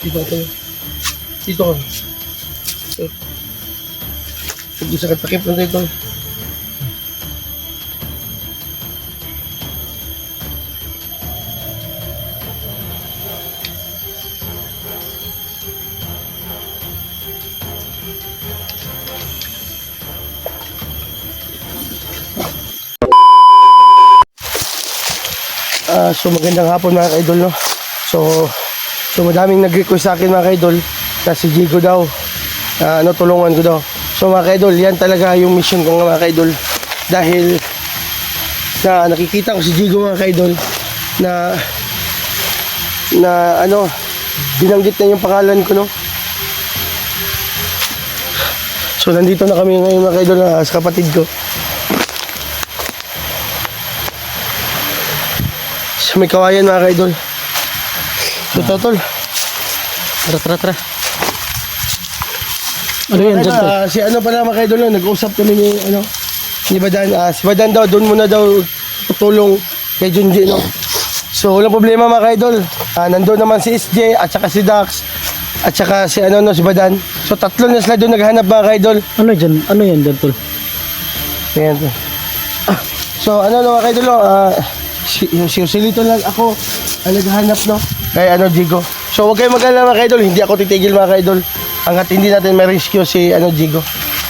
Dito tayo. Dito ka. Hindi sa katakip na dito. So magandang hapon mga ka-idol, no? So madaming nag-request sa akin mga ka-idol na si Jigo daw, tulungan ko daw. So mga ka-idol, yan talaga yung mission ko mga ka-idol. Dahil na nakikita ko si Jigo mga ka-idol na binanggit na yung pangalan ko, no? So nandito na kami ngayon mga ka-idol sa kapatid ko. So may kawayan mga ka-idol. So totol. Tara. Ano yan dyan? Si pala mga ka-idol, nag-usap kami ni Badan. Si Badan daw, doon muna daw tutulong kay Junji, no? So walang problema mga ka-idol. Nandun naman si SJ at saka si Dax at saka si si Badan. So tatlo na sila doon naghanap mga ka-idol. Ano dyan? Ano yan dyan, tol? Ayan to. So mga ka-idol, silito lang ako ang naghahanap, no? Kay Jigo. So huwag kayong mag-alala mga ka-idol, hindi ako titigil mga ka-idol hanggat hindi natin ma-rescue si Jigo.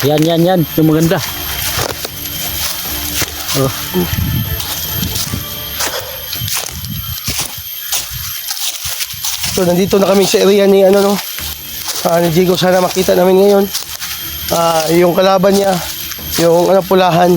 Yan. Yung maganda. Oh. So nandito na kami sa area ni ni Jigo. Sana makita namin ngayon yung kalaban niya, yung pulahan.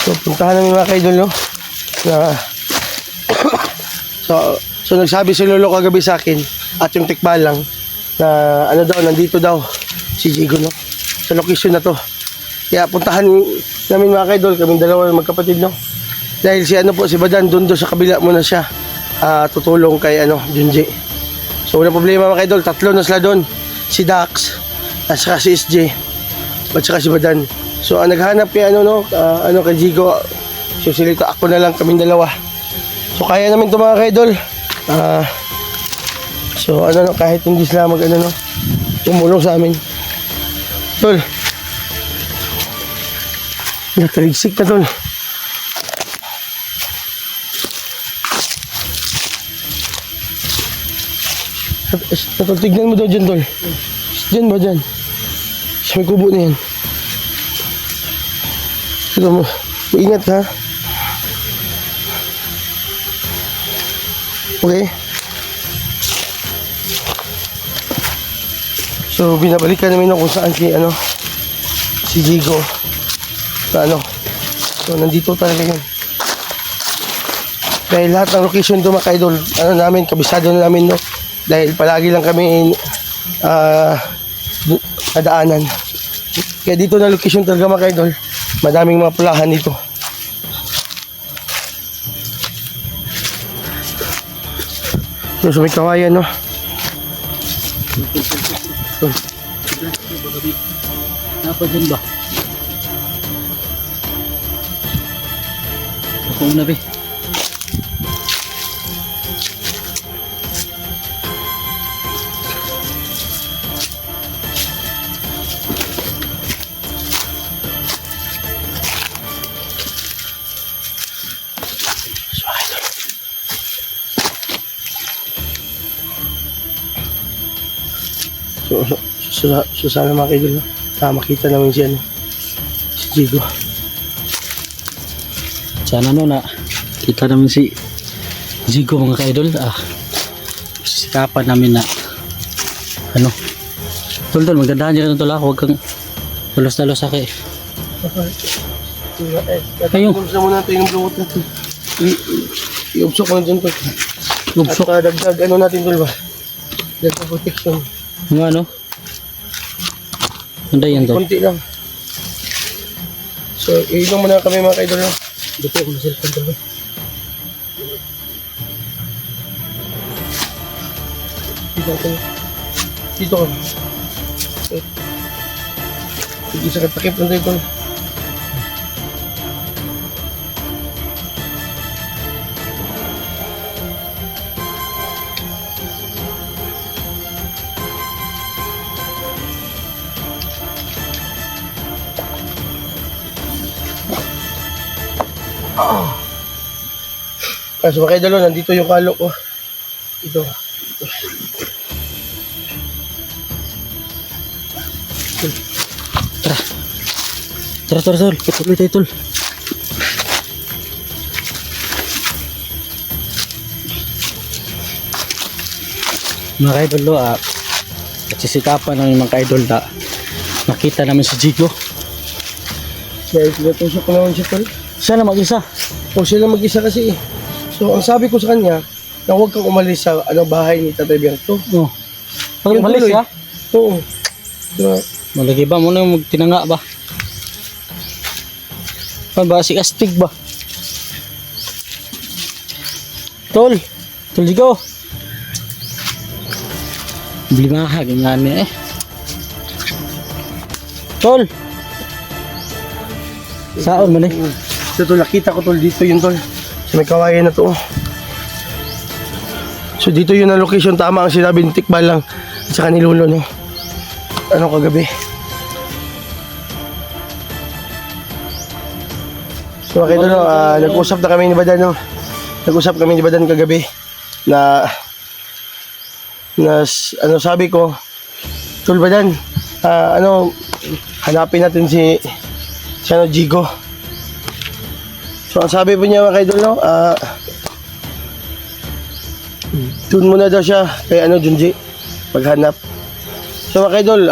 So puntahan namin mga ka-idol, no? So nagsabi si Lolo kagabi sa akin at yung tikbalang na nandito daw si Jigo, no? Sa location na to. Kaya puntahan namin mga ka-idol, kaming dalawa magkapatid, no? Dahil si si Badan doon sa kabila muna siya tutulong kay Junji. So walang problema mga ka-idol, tatlo na sila doon. Si Dax, at saka si SJ, at saka si Badan. So naghanap kay kay Jigo. So silito ako na lang, kaming dalawa. So kaya namin ito mga ka-idol. So kahit hindi sila tumulong sa amin. Tol, nataligsik na tol. Tignan mo daw dyan, tol. Dyan ba dyan? Sa may kubo na yan. Tignan mo. Maingat ha. Okay. So binabalikan namin kung saan si Jigo. So nandito talaga yan. Dahil lahat ng location ito mga ka-idol, namin, kabisado na namin, no? Dahil palagi lang kami nadaanan. Kaya dito na location talaga mga ka-idol, madaming mga pulahan dito. So may kawayan, no? Napa dyan ba? Ako na ba? So sana mga ka-idol, no? Makita namin si Jigo. Sana na kita namin si Jigo mga ka-idol. Sikapan namin na tol, magandaan dyan tol, huwag kang talos-talos aki. Ayun. Gusto mo natin yung lumot natin. I-ubsok mo na dyan, tol. Ubsok. At dagdag natin, tol ba? Dagdag protection. Ano? Ano yan tol? Kunti lang. So, iinom muna kami mga ka-idol, no? Dito ako na cellphone tol. Dito ako. Dito ako. Hindi sa katakip ng dito. Kaso mga idol, nandito yung kalo ko. Ito. Tara tol. Patuloy tayo tol. Mga ka-idol do, nagsisikapan ng mga ka-idol na nakita namin si Jigo. Dahil tinatusok ko naman siya tol. Siya na mag-isa. O sila mag-isa kasi eh. So ang sabi ko sa kanya, na huwag kang umalis sa bahay ni Tatay Bianto. Oh. Pag Yung umalis tuloy. siya, Oo. Diba? malagi ba mo na yung magtinanga ba? Ano ba? Si Astig ba? Tol! Tol Jigo! Blimaha, ganyan niya eh. Tol! Saan man eh? Ito tol, nakita ko tol dito yun tol. Sa may kawayan na to. So dito yun ang location, tama ang sinabi ni Tikbal lang at saka ni Lolo, no? Ano kagabi. So okay tol, nag-usap na kami ni Badan, no? Nag-usap kami ni Badan kagabi na ano sabi ko, Tol Badan, hanapin natin si Jigo. So ang sabi po niya mga kaidol, no, doon muna daw siya kay Junji paghanap. So mga kaidol,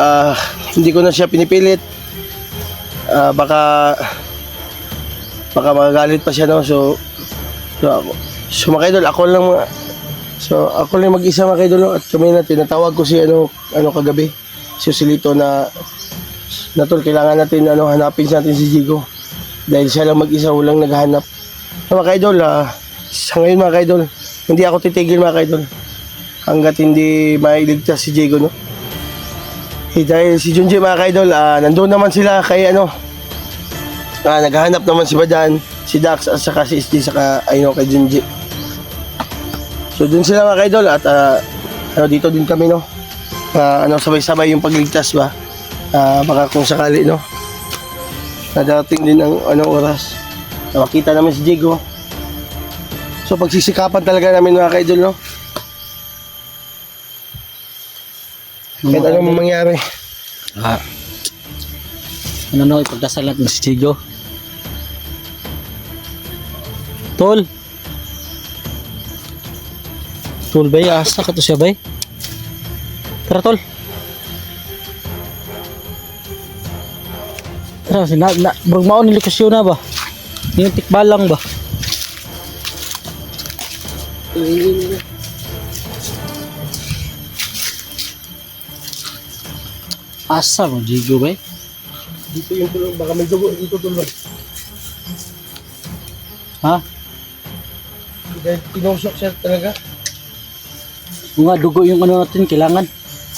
hindi ko na siya pinipilit. Baka magagalit pa siya, no. So mga kaidol, ako lang mag-isa mga kaidol, no? At kami na tinatawag ko si kagabi, si Joselito na tol, kailangan natin hanapin natin si Jigo dahil siya lang mag-isa, walang naghahanap. So, mga kaidol, sa ngayon mga kaidol, hindi ako titigil mga kaidol hanggat hindi mailigtas si Jigo, no? Dahil si Junji mga kaidol, nandoon naman sila kay naghahanap naman si Badan, si Dax at saka si SG saka kay Junji. So dun sila mga kaidol at dito din kami, no. Sabay-sabay yung pagligtas ba. Baka kung sakali, no, nadating din ang oras na makita namin si Jigo. So pagsisikapan talaga namin mga kaidol, no. Kahit anong mangyari. Ipagdasal natin si Jigo. Tol! Tol bay, asa ka to siya bay? Tara tol. Tara, bagmaon ni lokasyon na ba? Yung tikbalang ba? Asa mo, Jigo bay? Dito yung tulong, baka may dugo dito tulong. Ha? Dahil tinusok siya talaga. Mga dugo yung natin, kailangan.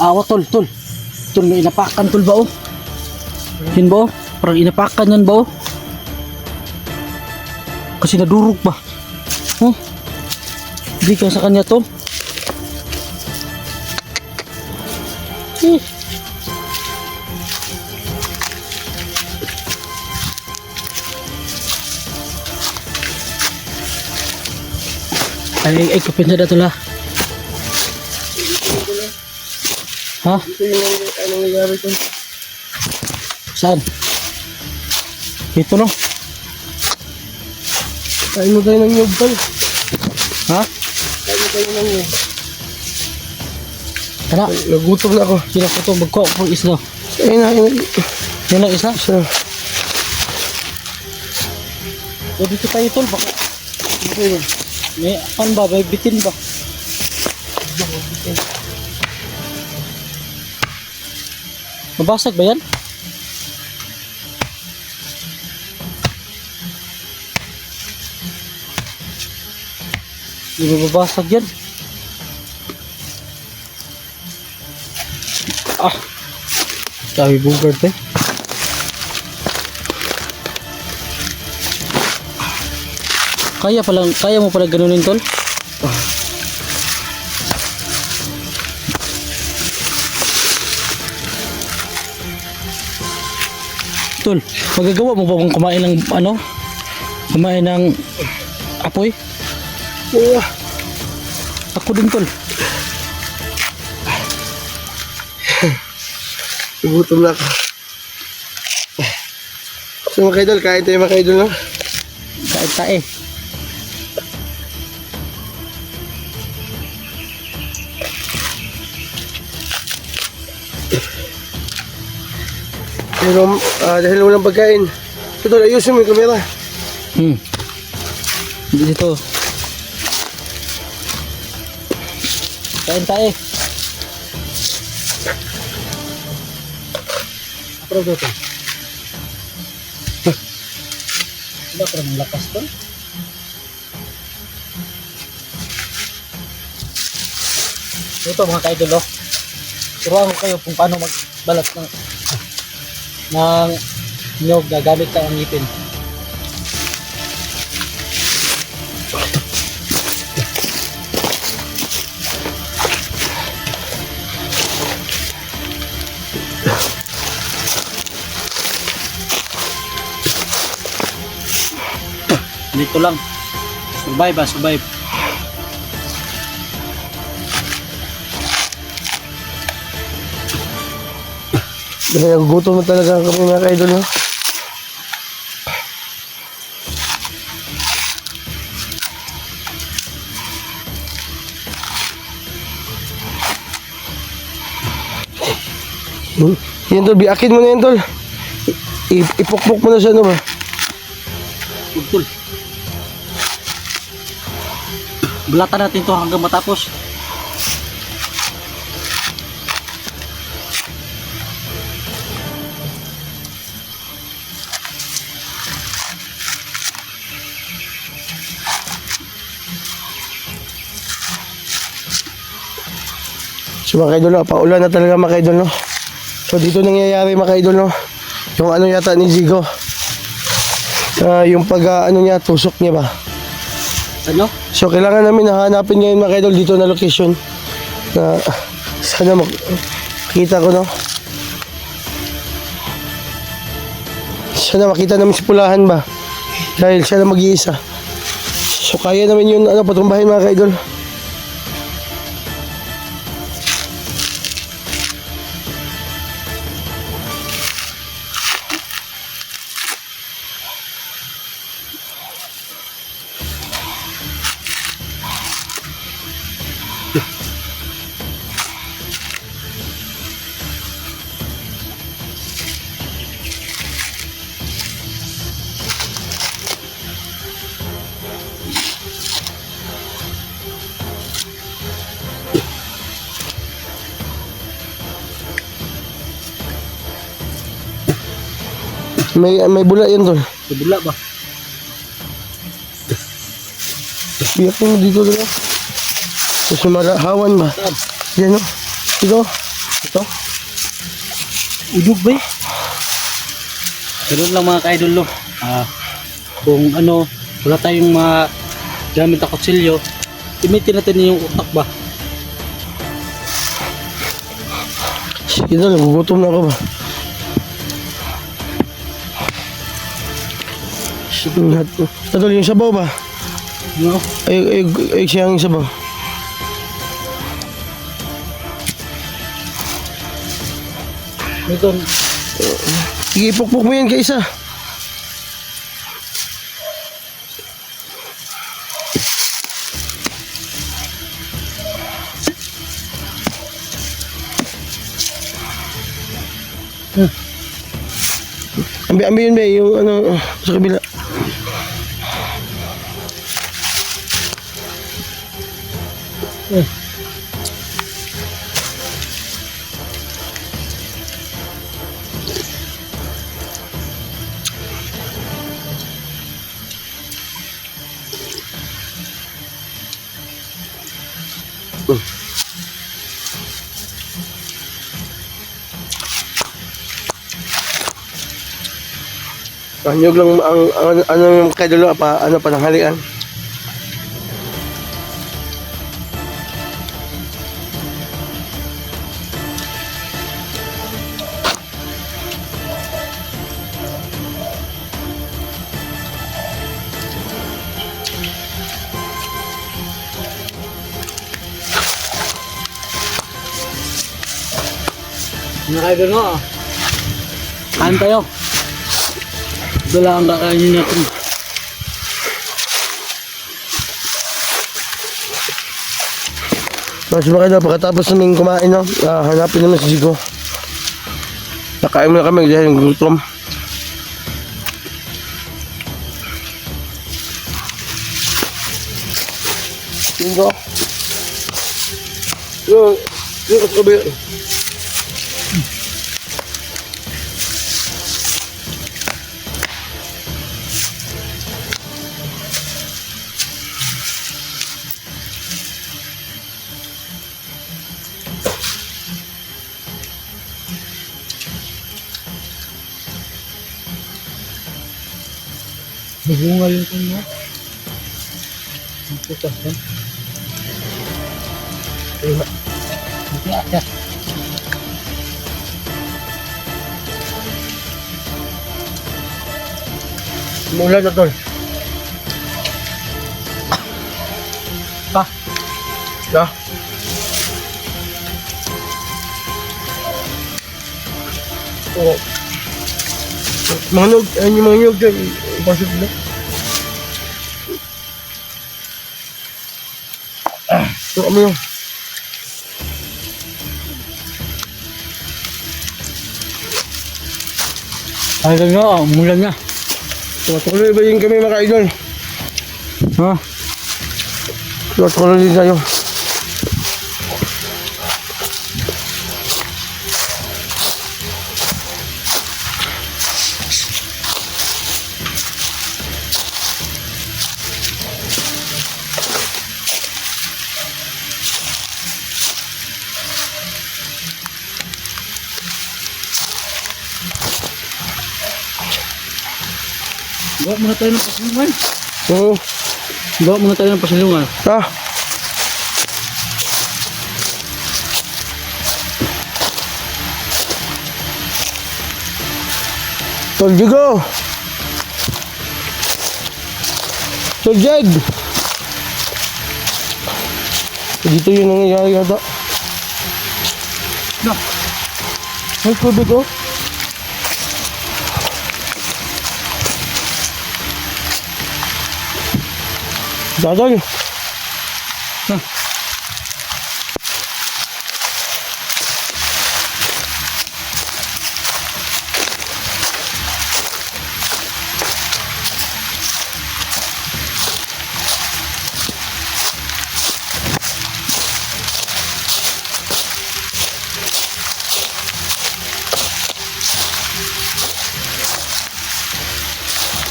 Awa tol. Tol, may inapakan tol ba oh? Yun ba oh? Parang inapakan yan ba oh? Kasi nadurog ba? Oh? Hindi ka sa kanya tol. Ay, kapin na tol ha. Ha? Dito yung nangyayari ito. Saan? Dito no? Kain mo tayo ng nyug tol. Ha? Kain mo tayo ng nyug. Tara. Nagutom na ako. Sila ko ito, magkok po isla. Ayun na. Yan lang isa. So, O dito tayo tol, baka. May apan ba? May bitin ba? Mabasag ba yan? Hindi mababasag yan. Ah! Dami bugard eh. Kaya mo pala ganunin tol? Tol, magagawa mo ba kung kumain ng ano? Kumain ng apoy? Oo. Ako din tol. Gutom na ako. So mga kaidol, kain tayo mga kaidol, no? Kain tae. Pero, dahil walang pagkain, ito, ayusin mo yung kamera. Dito. Kain tae. Apa daw to? Wala pa ng lakas to. Ito mga kaidol, oh. Turuan ko kayo kung paano magbalat ng nyog na gamit tayo ang ngipin. Dito lang. Survive ba? Survive. Dahil nagugutom na talaga kami mga kaidol, no? Yan tol, biakin mo na yan tol. Ipukpok mo na siya, no ba? Tugtol. Balatan natin to hanggang matapos. So mga kaidol, no? Paulan na talaga mga kaidol, no? So dito nangyayari mga kaidol, no? Yung ano yata ni Zigo. Yung pag ano niya, tusok niya ba? Ano? So kailangan namin hahanapin ngayon mga kaidol dito na location na sana makita ko, no? Sana makita namin si Pulahan ba? Dahil siya na mag-iisa. So kaya namin yun ano, patumbahin mga kaidol. May bula yan tol. Bula ba? Biyak mo dito dito. Kasi malahawan ba? Saan? Yan, no? Ito. Ito. Udog ba eh? Ganun lang mga ka-idol, no? Kung ano, wala tayong mga gamit na kutsilyo, imitin natin yung utak ba? Sige tol, gugutom na ako ba? Tol, yung sabaw ba? No? Ay siyang sabaw. Ito, Sige, ipukpok mo yan kaisa. Ambi yun ba yung ano sa kabila. Anyog lang ano yung kaidol pa ano pananghalian. Mga kaidol no, kain tayo. Ito lang ang kakainin natin. Mas mga kaidol, pagkatapos namin kumain, no, hanapin naman si Jigo. Nakain muna kami dahil gutom. Jigo. Yung kasabi. Bunga yung kanya. Ang putas yan. Iya. Mula na tol. Pa. Ya. Oh. Manug, ano yung manug dyan? Pasok na. Ito kami yung. Ano nga, umulan na. Tuloy ba yun kami mga idol? Ha? Tuloy din tayo. Gawa muna tayo ng pasilungan. Oo. Gawa muna tayo ng pasilungan. Ah. Tol Jigo. Tol Jeg. Dito yung nangyayari yata. Na. Ay, tubig oh. Dadol. Ha.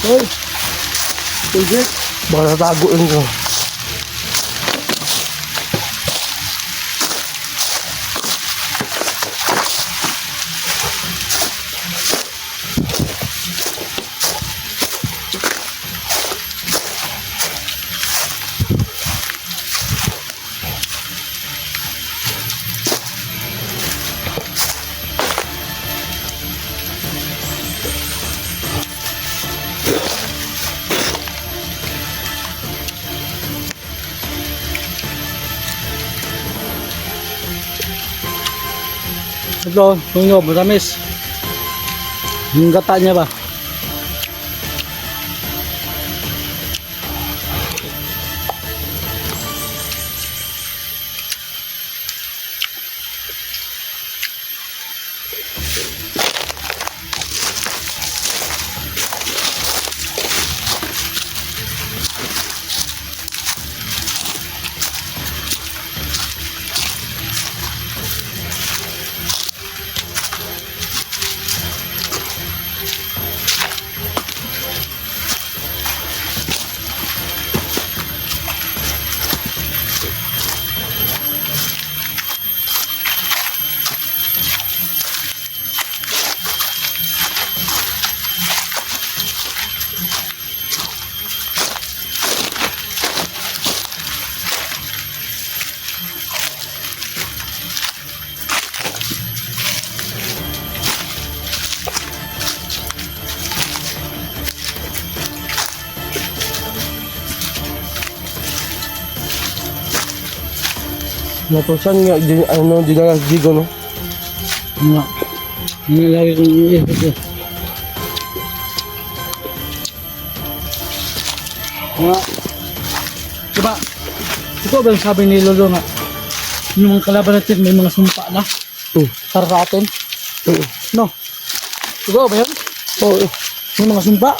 Hoy. Sige. Baka nataguin ko. Ito, tungo, matamis. Yung gata niya ba? Natusan nga, dinala si Jigo, no? Nga. Nga lagi kong iisip eh. Nga. Diba? Ito ba yung sabi ni Lolo nga? Yung mga kalaban natin may mga sumpa na. Para sa atin. No? Diba ba yun? Oo. May mga sumpa.